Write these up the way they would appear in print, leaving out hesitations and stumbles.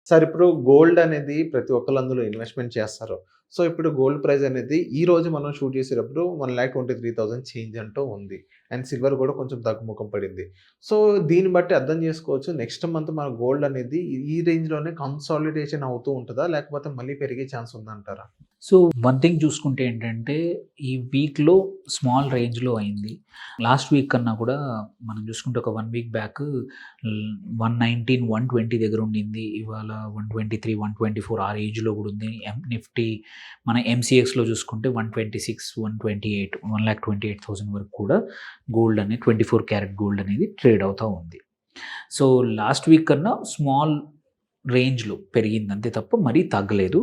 Sir ఇప్పుడు gold అనేది ప్రతి ఒక్కళ్ళు అందులో ఇన్వెస్ట్‌మెంట్ చేస్తారు. సో, ఇప్పుడు గోల్డ్ ప్రైస్ అనేది ఈ రోజు మనం షూట్ చేసేటప్పుడు 1,23,000 చేంజ్ అంటూ ఉంది. అండ్ సిల్వర్ కూడా కొంచెం తగ్గుముఖం పడింది. సో, దీన్ని బట్టి అర్థం చేసుకోవచ్చు నెక్స్ట్ మంత్ మన గోల్డ్ అనేది ఈ రేంజ్‌లోనే కన్సాలిడేషన్ అవుతూ ఉంటదా? లేకపోతే మళ్ళీ పెరిగే ఛాన్స్ ఉందంటారా? సో, వన్ థింగ్ చూసుకుంటే ఏంటంటే, ఈ వీక్‌లో స్మాల్ రేంజ్‌లో అయింది. లాస్ట్ వీక్ కన్నా కూడా మనం చూసుకుంటే ఒక 1 వీక్ బ్యాక్ 119, 120 దగ్గర ఉండింది. ఇవాళ 123, 124 ఆ రేంజ్‌లో కూడా ఉంది. నిఫ్టీ మన ఎంసీఎక్స్‌లో చూసుకుంటే 126, 128, 1,28,000 వరకు కూడా గోల్డ్ అనేది 24 క్యారెట్ గోల్డ్ అనేది ట్రేడ్ అవుతా ఉంది. సో, లాస్ట్ వీక్ కన్నా స్మాల్ రేంజ్‌లో పెరిగింది అంతే తప్ప మరీ తగ్గలేదు.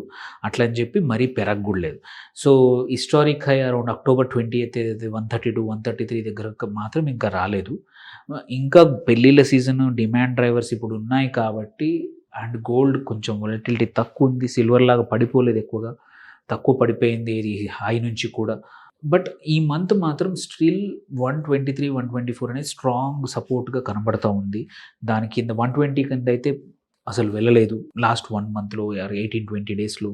అట్లని చెప్పి మరీ పెరగగూడలేదు. So, historic high around October 20థ్ ఏదైతే 132, 133 దగ్గరకు మాత్రం ఇంకా రాలేదు. ఇంకా పెళ్ళిళ్ళ సీజన్ డిమాండ్ డ్రైవర్స్ ఇప్పుడు ఉన్నాయి కాబట్టి అండ్ గోల్డ్ కొంచెం వొలటిలిటీ తక్కువుంది. సిల్వర్ లాగా పడిపోలేదు ఎక్కువగా. తక్కువ పడిపోయింది ఇది హై నుంచి కూడా. బట్ ఈ మంత్ మాత్రం స్టిల్ 123, 124 అనేది స్ట్రాంగ్ సపోర్ట్‌గా కనబడతా ఉంది. దాని కింద 120 కింద అయితే అసలు వెళ్ళలేదు. లాస్ట్ 1 మంత్‌లో ఆర్ 18, 20 డేస్‌లో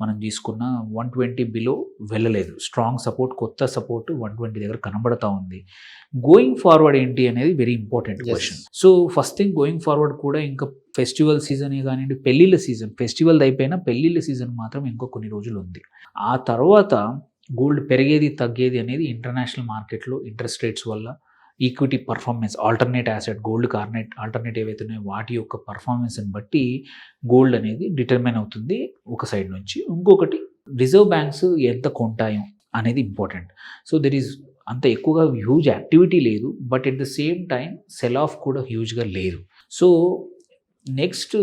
మనం తీసుకున్న 120 బిలో వెళ్ళలేదు. స్ట్రాంగ్ సపోర్ట్, కొత్త సపోర్ట్ 120 దగ్గర కనబడతా ఉంది. గోయింగ్ ఫార్వర్డ్ ఏంటి అనేది very important yes. Question. So, first thing going forward కూడా ఇంకా ఫెస్టివల్ సీజనే గానియండి, పెళ్ళిళ్ళ సీజన్, ఫెస్టివల్‌ది అయిపోయినా పెళ్ళిళ్ళ సీజన్ మాత్రం ఇంకో కొన్ని రోజులు ఉంది. ఆ తర్వాత గోల్డ్ పెరిగేది, తగ్గేది అనేది ఇంటర్నేషనల్ మార్కెట్‌లో ఇంట్రెస్ట్ రేట్స్ వల్ల, ఈక్విటీ పర్ఫార్మెన్స్, ఆల్టర్‌నేట్ యాసెట్, గోల్డ్‌కి ఆల్టర్‌నేట్ ఏవైతే ఉన్నాయో వాటి యొక్క పర్ఫార్మెన్స్‌ని బట్టి గోల్డ్ అనేది డిటర్మైన్ అవుతుంది ఒక సైడ్ నుంచి. ఇంకొకటి రిజర్వ్ బ్యాంక్స్ ఎంత కొంటాయో అనేది ఇంపార్టెంట్. సో, దేర్ ఈజ్ అంత ఎక్కువగా హ్యూజ్ యాక్టివిటీ లేదు. But at the same time cell of కూడా హ్యూజ్‌గా లేదు. సో, నెక్స్ట్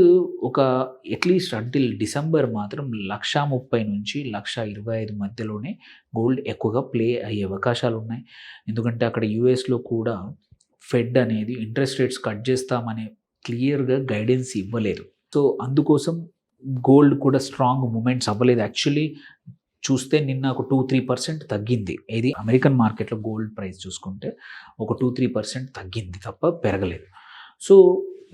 ఒక అట్‌లీస్ట్ అంటిల్ డిసెంబర్ మాత్రం 1,30,000 నుంచి 1,25,000 మధ్యలోనే గోల్డ్ ఎక్కువగా ప్లే అయ్యే అవకాశాలున్నాయి. ఎందుకంటే అక్కడ యూఎస్‌లో కూడా ఫెడ్ అనేది ఇంట్రెస్ట్ రేట్స్ కట్ చేస్తామని క్లియర్‌గా గైడెన్స్ ఇవ్వలేదు. సో, అందుకోసం గోల్డ్ కూడా స్ట్రాంగ్ మూవ్‌మెంట్స్ అవ్వలేదు. యాక్చువల్లీ చూస్తే నిన్న ఒక 2-3% తగ్గింది. ఏది అమెరికన్ మార్కెట్‌లో గోల్డ్ ప్రైస్ చూసుకుంటే ఒక 2-3% తగ్గింది తప్ప పెరగలేదు. సో,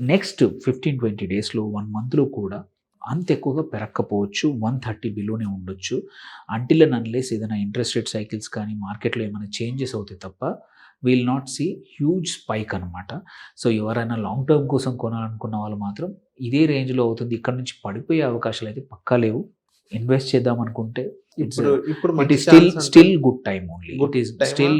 నెక్స్ట్ 15-20 డేస్‌లో 1 మంత్‌లో కూడా అంత ఎక్కువగా పెరగకపోవచ్చు. 130 బిలోనే ఉండొచ్చు. అంటిల్ అండ్ అన్లెస్ ఏదైనా ఇంట్రెస్ట్ రేట్ సైకిల్స్ కానీ మార్కెట్‌లో ఏమైనా చేంజెస్ అవుతాయి తప్ప will not see huge spike అనమాట. సో, ఎవరైనా లాంగ్ టర్మ్ కోసం కొనాలనుకున్న వాళ్ళు మాత్రం ఇదే రేంజ్‌లో అవుతుంది. ఇక్కడ నుంచి పడిపోయే అవకాశాలు అయితే పక్కా లేవు. ఇన్వెస్ట్ చేద్దాం అనుకుంటే ఇప్పుడు ఇట్ మంచి ఈస్ ఛాన్స్ అంటే still good time only. Good it is టైమా? స్టిల్